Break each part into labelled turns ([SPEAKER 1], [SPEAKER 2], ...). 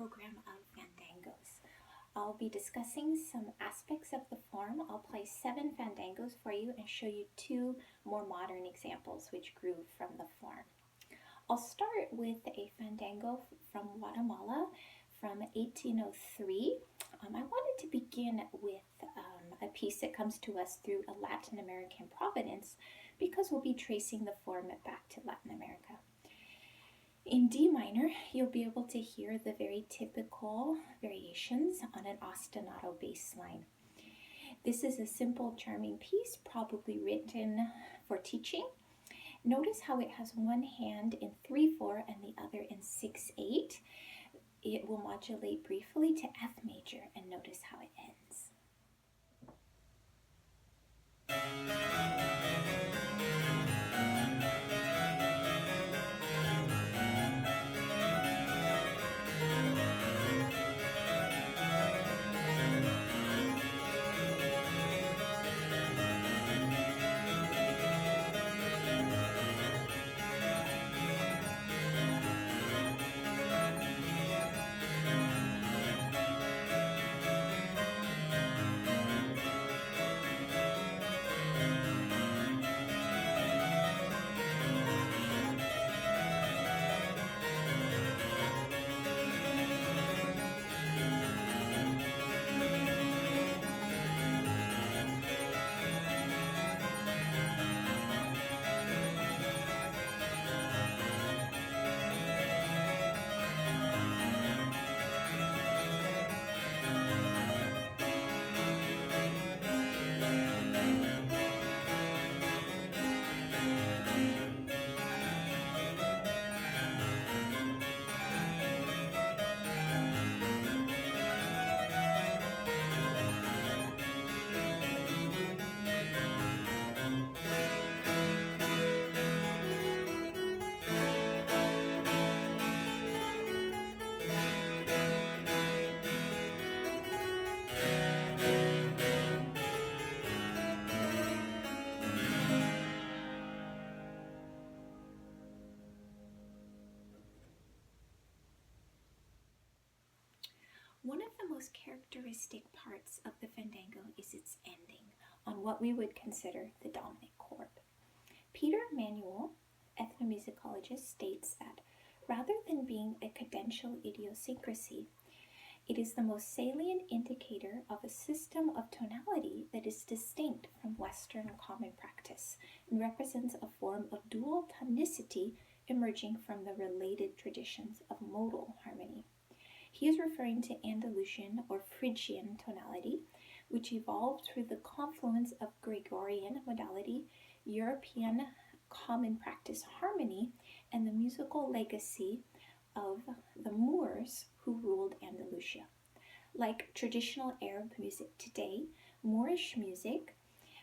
[SPEAKER 1] program of fandangos. I'll be discussing some aspects of the form. I'll play 7 fandangos for you and show you 2 more modern examples which grew from the form. I'll start with a fandango from Guatemala from 1803. I wanted to begin with a piece that comes to us through a Latin American provenance because we'll be tracing the form back to Latin America. In D minor, you'll be able to hear the very typical variations on an ostinato bass line. This is a simple, charming piece, probably written for teaching. Notice how it has one hand in 3/4 and the other in 6/8. It will modulate briefly to F major, and notice how it ends. One of the most characteristic parts of the fandango is its ending on what we would consider the dominant chord. Peter Manuel, ethnomusicologist, states that rather than being a cadential idiosyncrasy, it is the most salient indicator of a system of tonality that is distinct from Western common practice and represents a form of dual tonicity emerging from the related traditions of modal harmony. He is referring to Andalusian or Phrygian tonality, which evolved through the confluence of Gregorian modality, European common practice harmony, and the musical legacy of the Moors who ruled Andalusia. Like traditional Arab music today, Moorish music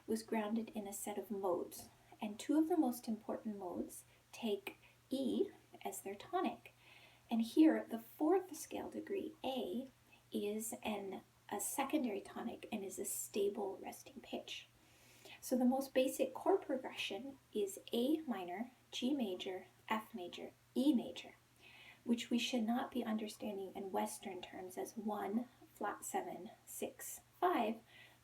[SPEAKER 1] was grounded in a set of modes, and 2 of the most important modes take E as their tonic. And here, the 4th scale degree, A, is a secondary tonic and is a stable resting pitch. So the most basic chord progression is A minor, G major, F major, E major, which we should not be understanding in Western terms as 1, flat 7, 6, 5,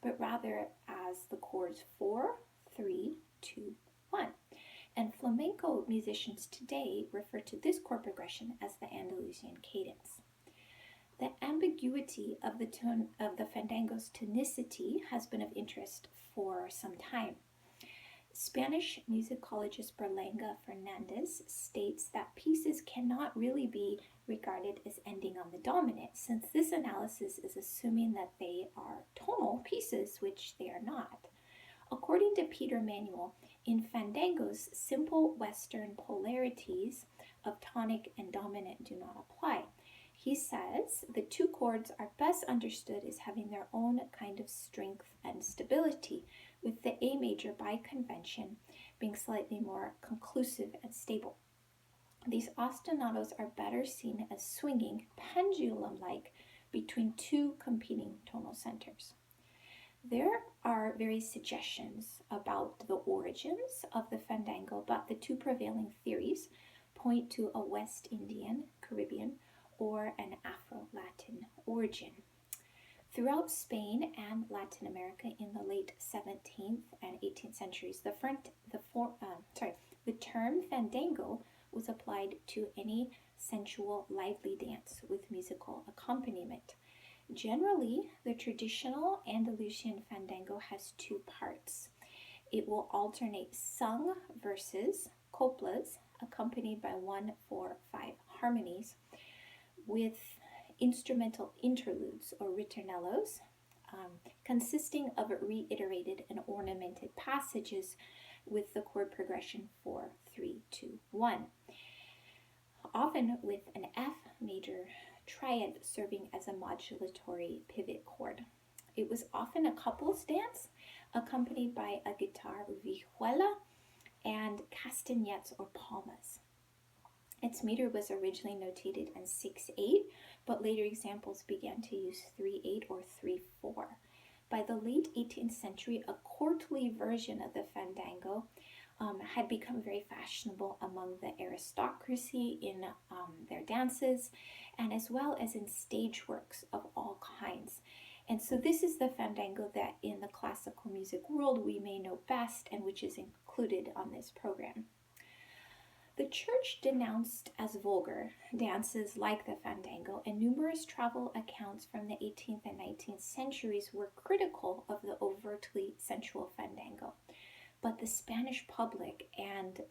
[SPEAKER 1] but rather as the chords 4, 3, 2, 1. And flamenco musicians today refer to this chord progression as the Andalusian cadence. The ambiguity of the fandango's tonicity has been of interest for some time. Spanish musicologist Berlanga Fernandez states that pieces cannot really be regarded as ending on the dominant, since this analysis is assuming that they are tonal pieces, which they are not. According to Peter Manuel, in fandangos, simple Western polarities of tonic and dominant do not apply. He says the 2 chords are best understood as having their own kind of strength and stability, with the A major by convention being slightly more conclusive and stable. These ostinatos are better seen as swinging pendulum-like between 2 competing tonal centers. There are various suggestions about the origins of the fandango, but the 2 prevailing theories point to a West Indian, Caribbean, or an Afro-Latin origin. Throughout Spain and Latin America in the late 17th and 18th centuries, the term fandango was applied to any sensual, lively dance with musical accompaniment. Generally, the traditional Andalusian fandango has two parts. It will alternate sung verses, coplas, accompanied by 1, 4, 5 harmonies, with instrumental interludes or ritornellos, consisting of reiterated and ornamented passages with the chord progression 4, 3, 2, 1, often with an F major triad serving as a modulatory pivot chord. It was often a couples dance accompanied by a guitar vihuela and castanets or palmas. Its meter was originally notated in 6/8, but later examples began to use 3/8 or 3/4. By the late 18th century, a quarterly version of the fandango had become very fashionable among the aristocracy in their dances, and as well as in stage works of all kinds. And so this is the fandango that in the classical music world we may know best, and which is included on this program. The church denounced as vulgar dances like the fandango, and numerous travel accounts from the 18th and 19th centuries were critical of the overtly sensual fandango. But the Spanish public and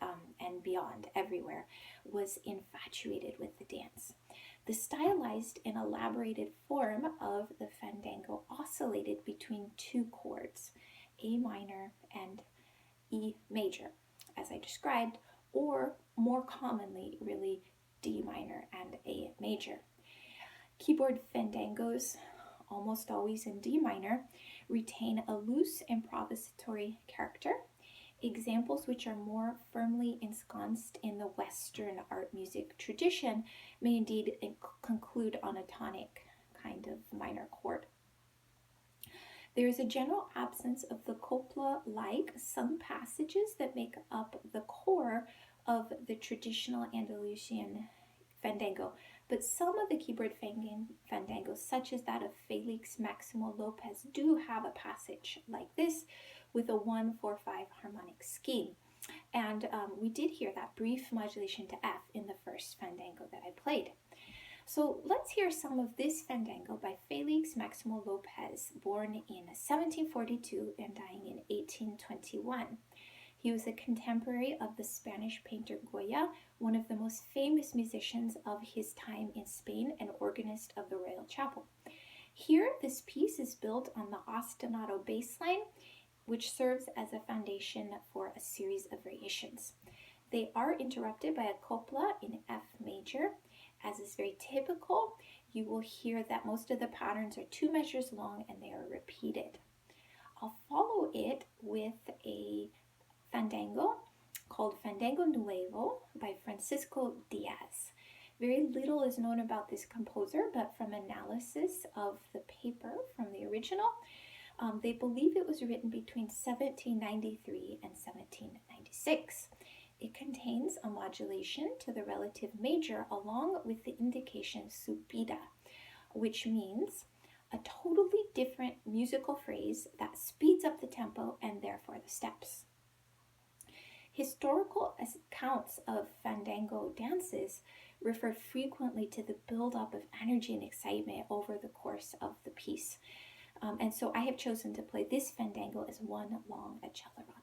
[SPEAKER 1] beyond, everywhere, was infatuated with the dance. The stylized and elaborated form of the fandango oscillated between two chords, A minor and E major, as I described, or more commonly, really, D minor and A major. Keyboard fandangos, almost always in D minor, retain a loose improvisatory character. Examples which are more firmly ensconced in the Western art music tradition may indeed conclude on a tonic kind of minor chord. There is a general absence of the copla-like sung passages that make up the core of the traditional Andalusian fandango, but some of the keyboard fandangos, such as that of Felix Maximo Lopez, do have a passage like this with a 1-4-5 harmonic scheme. And we did hear that brief modulation to F in the first fandango that I played. So let's hear some of this fandango by Felix Maximo Lopez, born in 1742 and dying in 1821. He was a contemporary of the Spanish painter Goya, one of the most famous musicians of his time in Spain and organist of the Royal Chapel. Here, this piece is built on the ostinato bass line, which serves as a foundation for a series of variations. They are interrupted by a copla in F major. As is very typical, you will hear that most of the patterns are 2 measures long and they are repeated. I'll follow it with a fandango called Fandango Nuevo by Francisco Díaz. Very little is known about this composer, but from analysis of the paper from the original, they believe it was written between 1793 and 1796. It contains a modulation to the relative major along with the indication subida, which means a totally different musical phrase that speeds up the tempo and therefore the steps. Historical accounts of fandango dances refer frequently to the buildup of energy and excitement over the course of the piece. And so I have chosen to play this fandango as one long accelerando.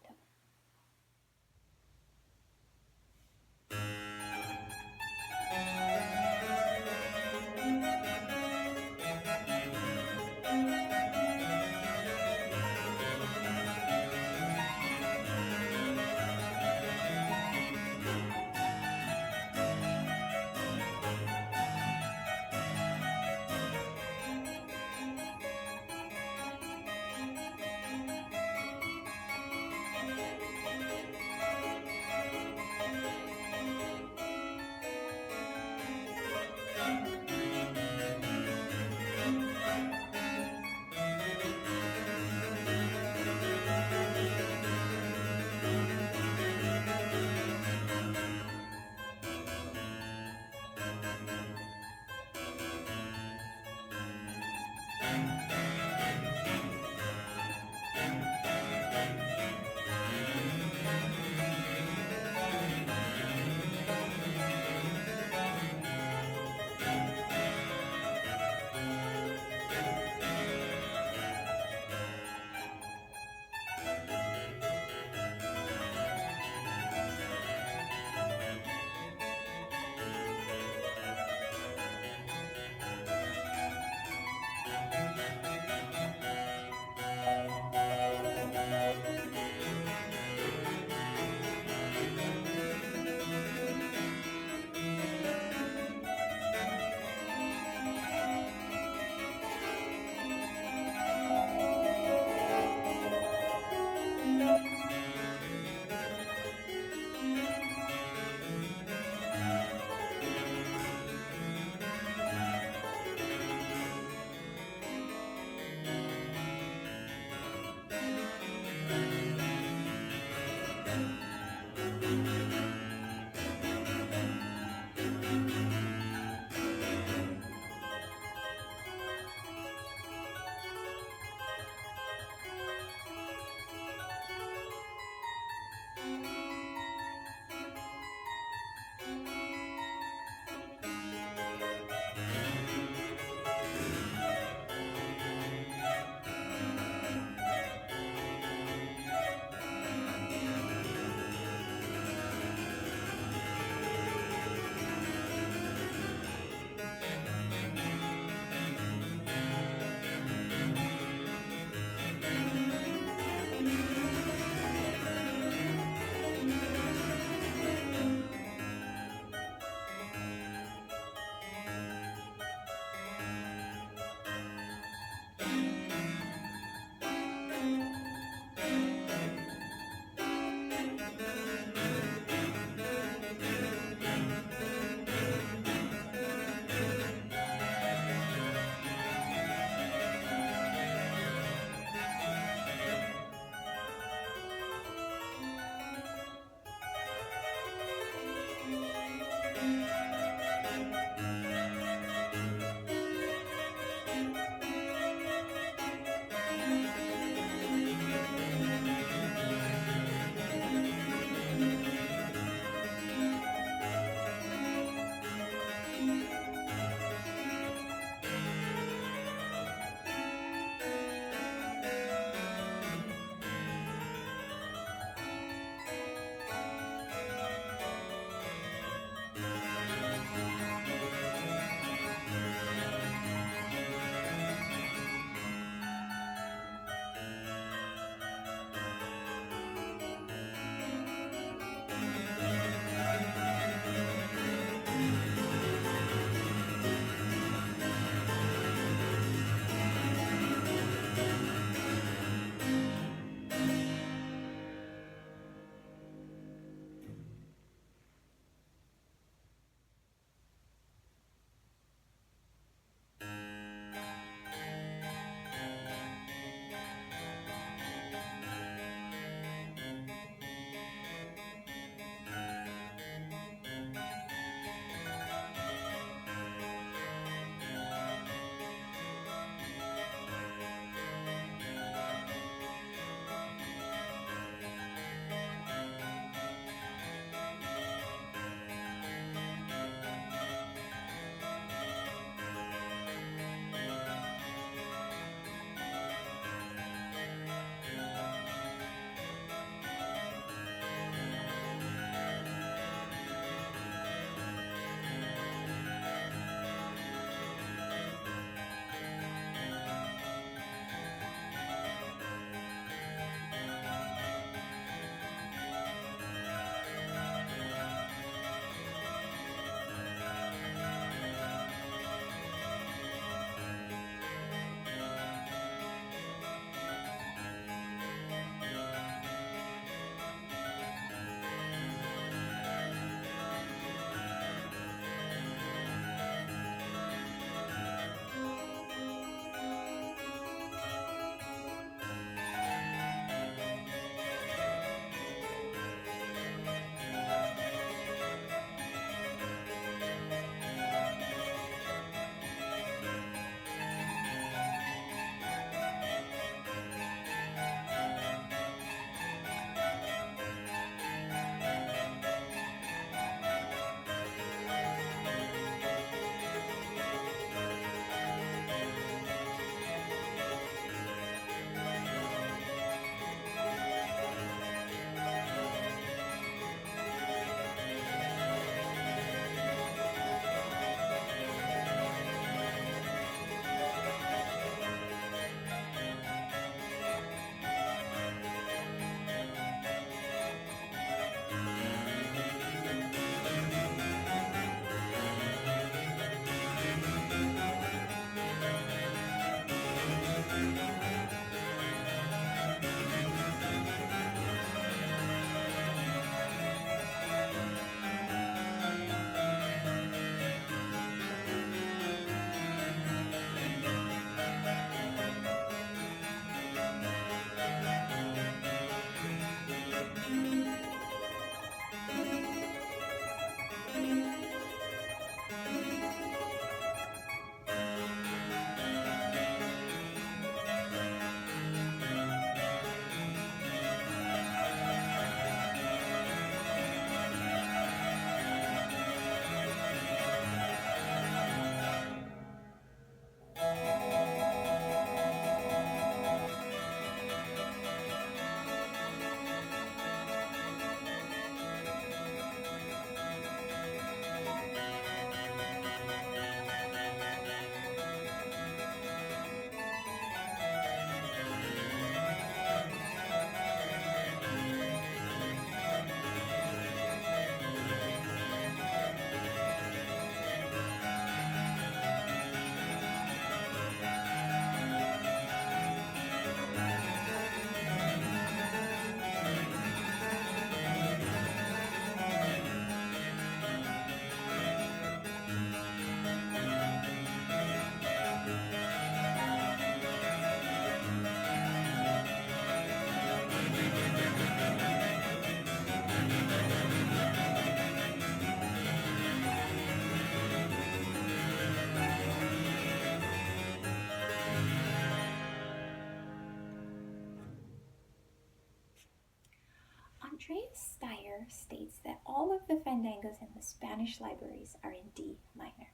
[SPEAKER 1] composer states that all of the fandangos in the Spanish libraries are in D minor.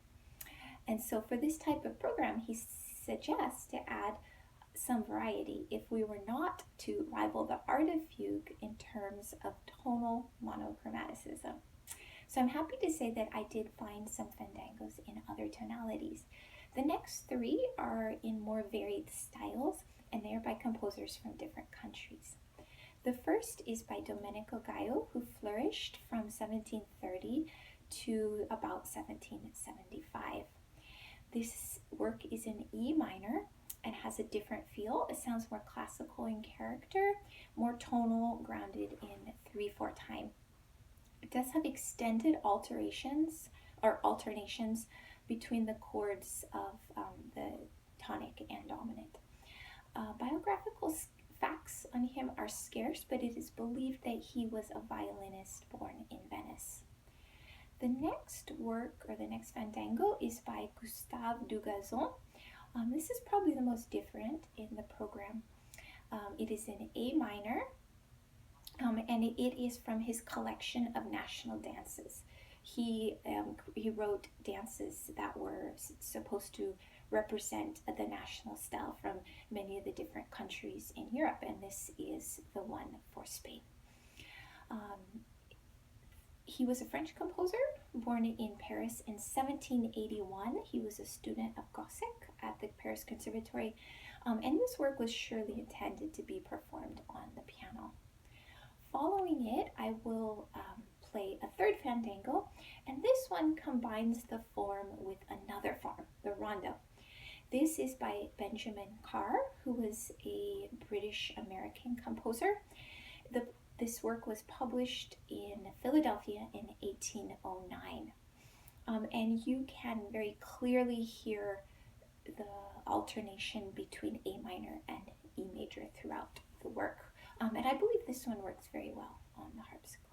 [SPEAKER 1] And so for this type of program, he suggests to add some variety if we were not to rival the art of fugue in terms of tonal monochromaticism. So I'm happy to say that I did find some fandangos in other tonalities. The next three are in more varied styles, and they are by composers from different countries. The first is by Domenico Gallo, who flourished from 1730 to about 1775. This work is in E minor and has a different feel. It sounds more classical in character, more tonal, grounded in 3/4 time. It does have extended alterations or alternations between the chords of the tonic and dominant. Biographical facts on him are scarce, but it is believed that he was a violinist born in Venice. The next work, or the next fandango, is by Gustave Dugazon. This is probably the most different in the program. It is in A minor, and it is from his collection of national dances. He wrote dances that were supposed to represent the national style from many of the different countries in Europe, and this is the one for Spain. He was a French composer born in Paris in 1781. He was a student of Gothic at the Paris Conservatory, and this work was surely intended to be performed on the piano. Following it, I will play a third fandango, and this one combines the form with another form, the rondo. This is by Benjamin Carr, who was a British-American composer. This work was published in Philadelphia in 1809. And you can very clearly hear the alternation between A minor and E major throughout the work. And I believe this one works very well on the harpsichord.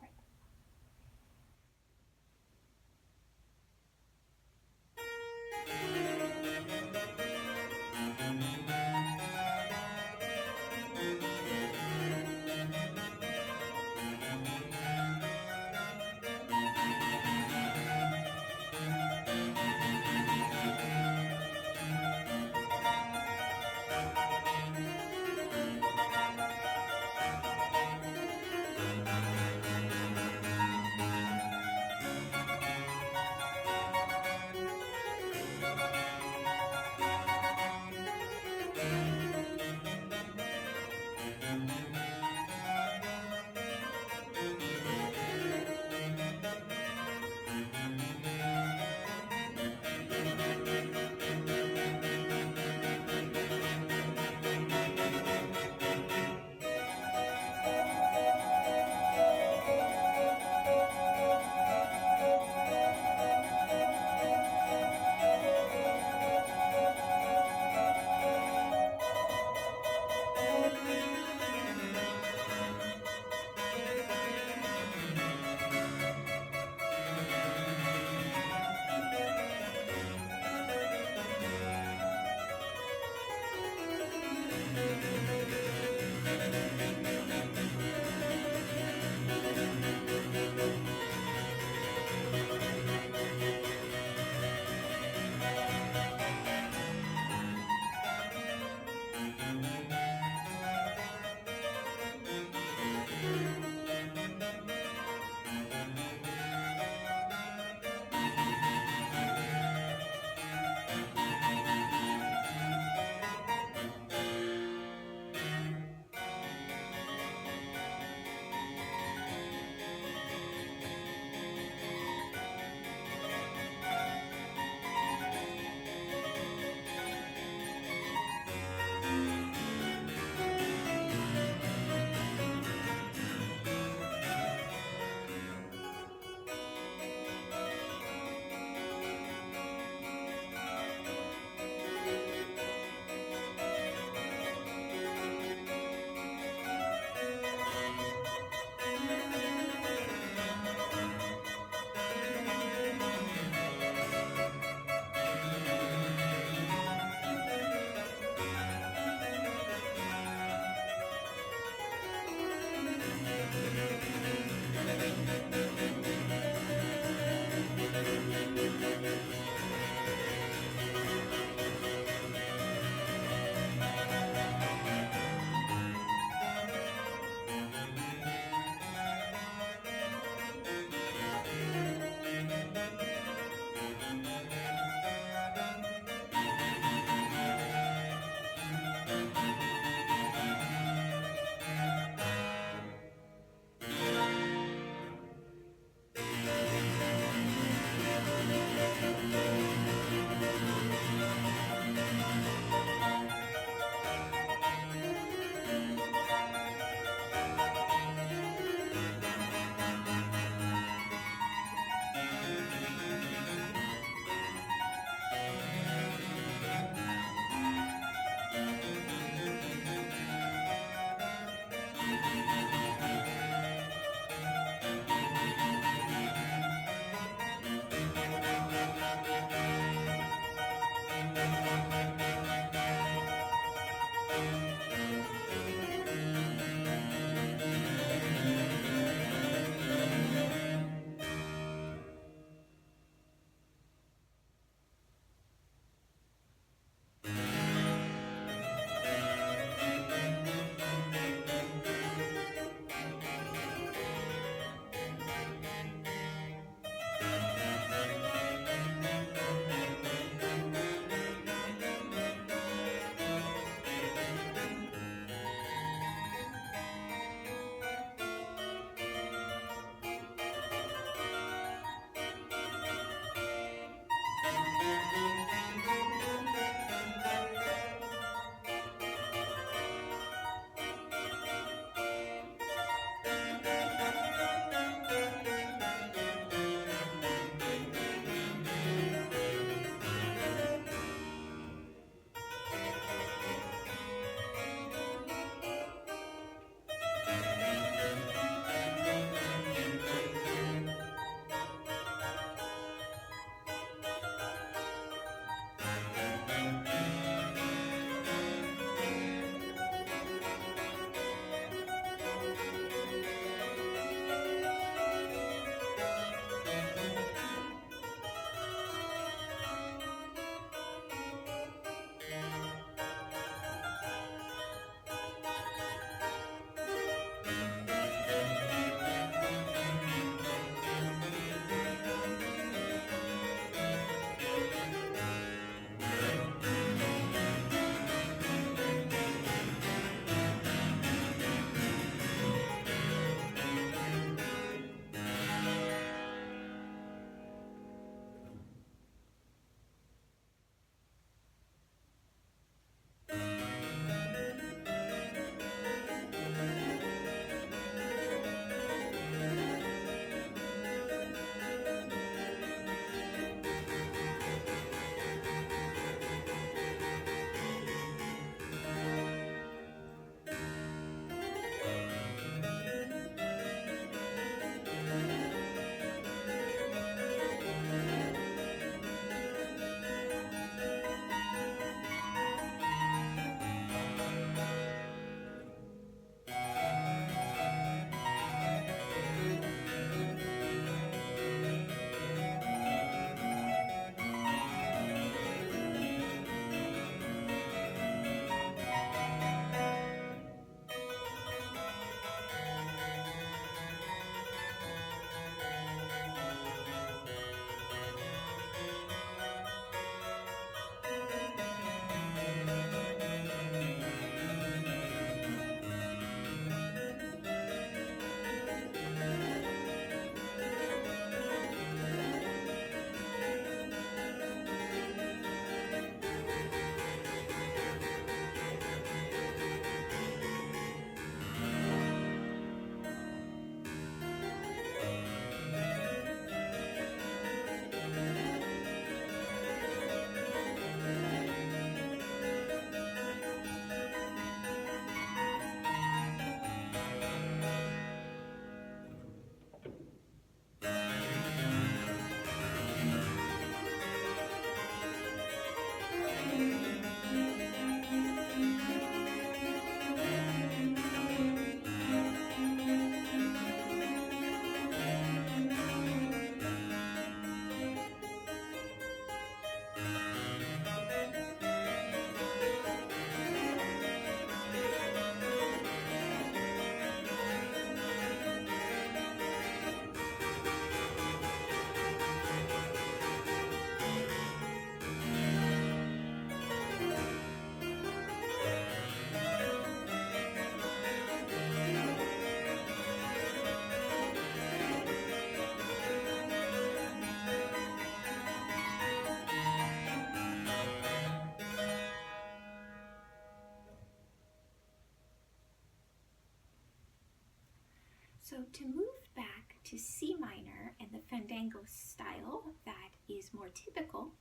[SPEAKER 1] to move back to C minor and the fandango style that is more typical,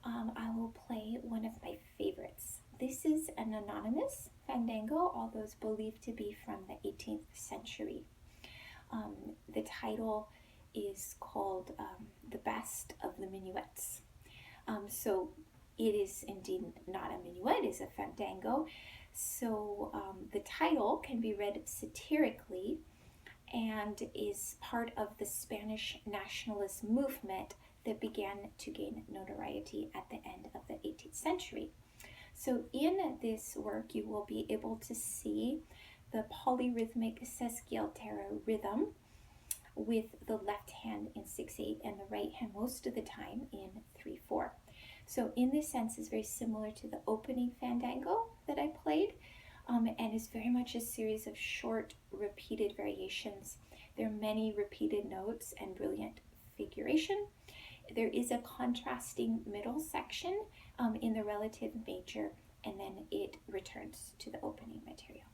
[SPEAKER 1] I will play one of my favorites. This is an anonymous fandango, although it's believed to be from the 18th century. The title is called The Best of the Minuets. So it is indeed not a minuet, it is a fandango. So the title can be read satirically and is part of the Spanish nationalist movement that began to gain notoriety at the end of the 18th century. So in this work, you will be able to see the polyrhythmic sesquialtero rhythm with the left hand in 6/8 and the right hand most of the time in 3/4. So in this sense, it's very similar to the opening fandango that I played, and is very much a series of short repeated variations. There are many repeated notes and brilliant figuration. There is a contrasting middle section in the relative major, and then it returns to the opening material.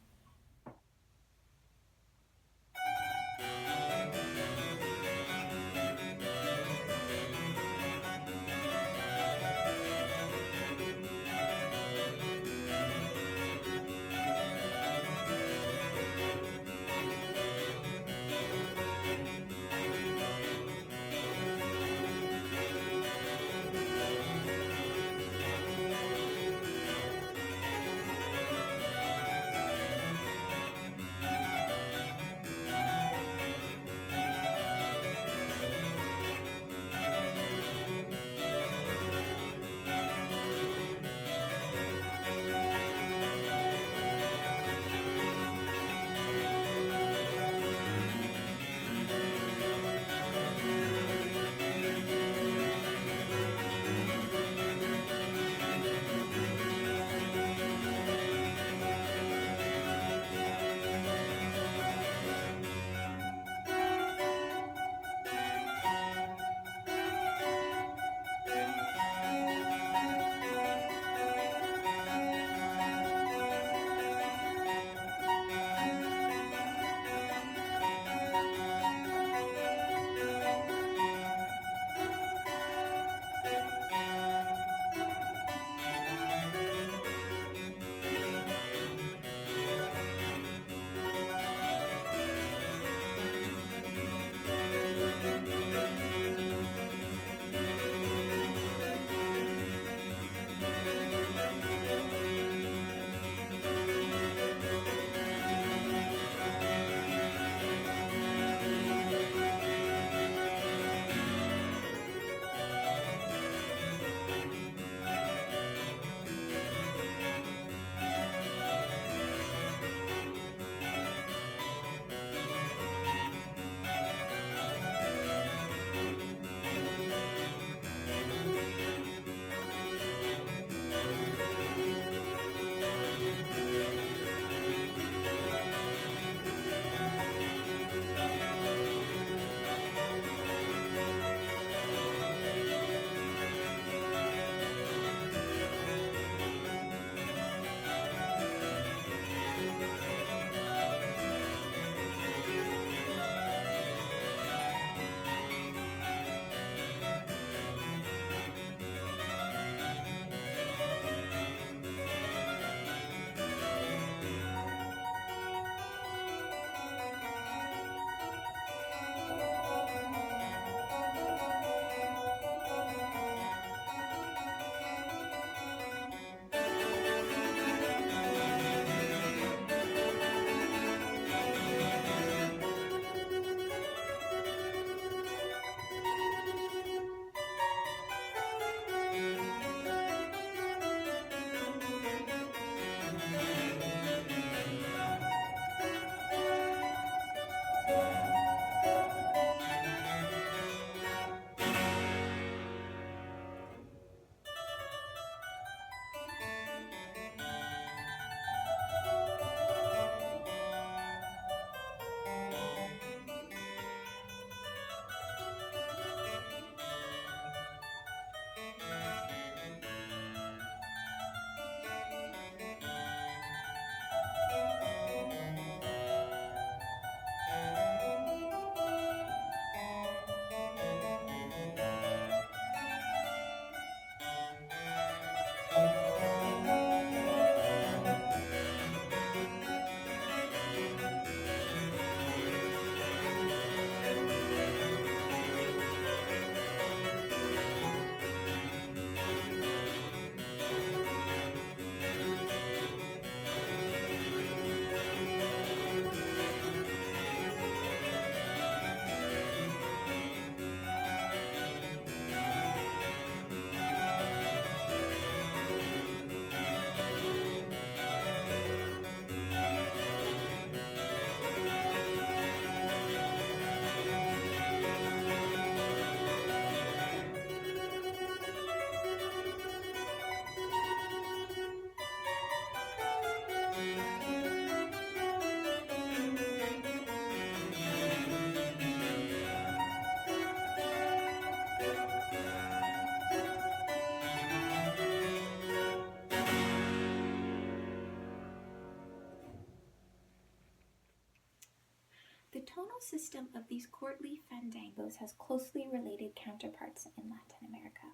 [SPEAKER 1] system of these courtly fandangos has closely related counterparts in Latin America.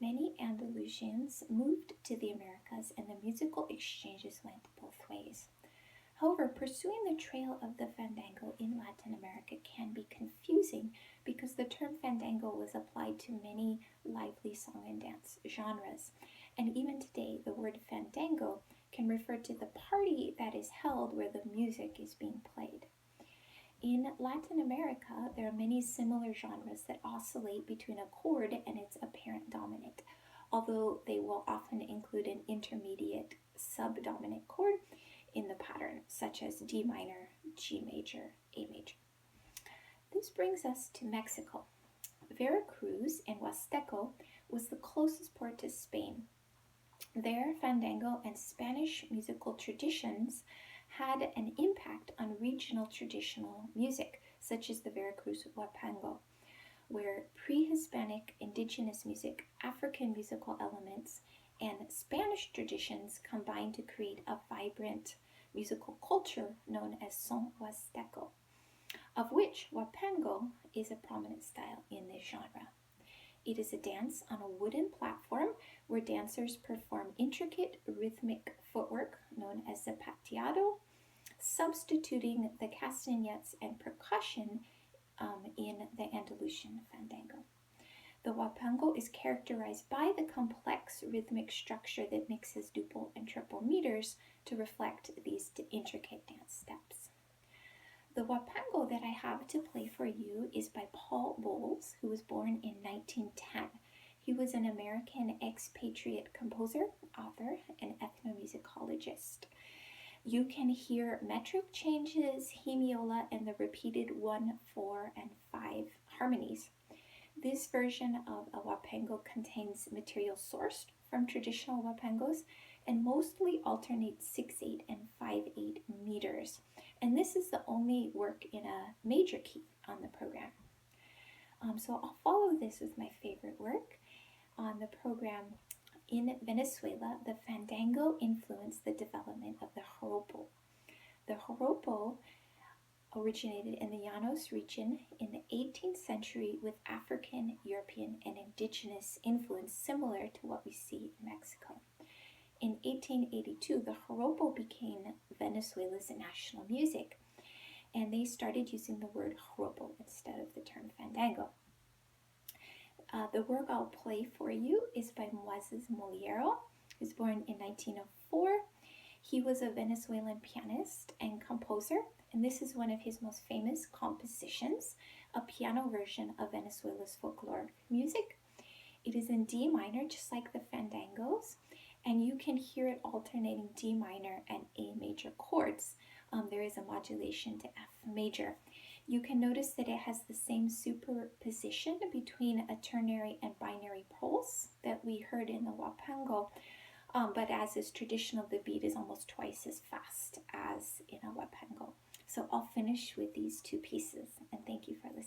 [SPEAKER 1] Many Andalusians moved to the Americas and the musical exchanges went both ways. However, pursuing the trail of the fandango in Latin America can be confusing because the term fandango was applied to many lively song and dance genres. And even today, the word fandango can refer to the party that is held where the music is being played. In Latin America, there are many similar genres that oscillate between a chord and its apparent dominant, although they will often include an intermediate subdominant chord in the pattern, such as D minor, G major, A major. This brings us to Mexico. Veracruz and Huasteco was the closest port to Spain. Their fandango and Spanish musical traditions had an impact on regional traditional music, such as the Veracruz Huapango, where pre-Hispanic indigenous music, African musical elements, and Spanish traditions combined to create a vibrant musical culture known as son huasteco, of which Huapango is a prominent style in this genre. It is a dance on a wooden platform where dancers perform intricate rhythmic footwork known as zapateado, substituting the castanets and percussion in the Andalusian fandango. The Huapango is characterized by the complex rhythmic structure that mixes duple and triple meters to reflect these intricate dance steps. The Huapango that I have to play for you is by Paul Bowles, who was born in 1910. He was an American expatriate composer, author, and ethnomusicologist. You can hear metric changes, hemiola, and the repeated 1, 4, and 5 harmonies. This version of a Huapango contains material sourced from traditional Huapangos and mostly alternates 6/8 and 5/8 meters. And this is the only work in a major key on the program. So I'll follow this with my favorite work on the program. In Venezuela, the fandango influenced the development of the joropo. The joropo originated in the Llanos region in the 18th century with African, European, and indigenous influence similar to what we see in Mexico. In 1882, the joropo became Venezuela's national music, and they started using the word joropo instead of the term fandango. The work I'll play for you is by Moises Moliero, who was born in 1904. He was a Venezuelan pianist and composer, and this is one of his most famous compositions, a piano version of Venezuela's folkloric music. It is in D minor, just like the fandangos, and you can hear it alternating D minor and A major chords. There is a modulation to F major. You can notice that it has the same superposition between a ternary and binary pulse that we heard in the Huapango, but as is traditional, the beat is almost twice as fast as in a Huapango. So I'll finish with these two pieces, and thank you for listening.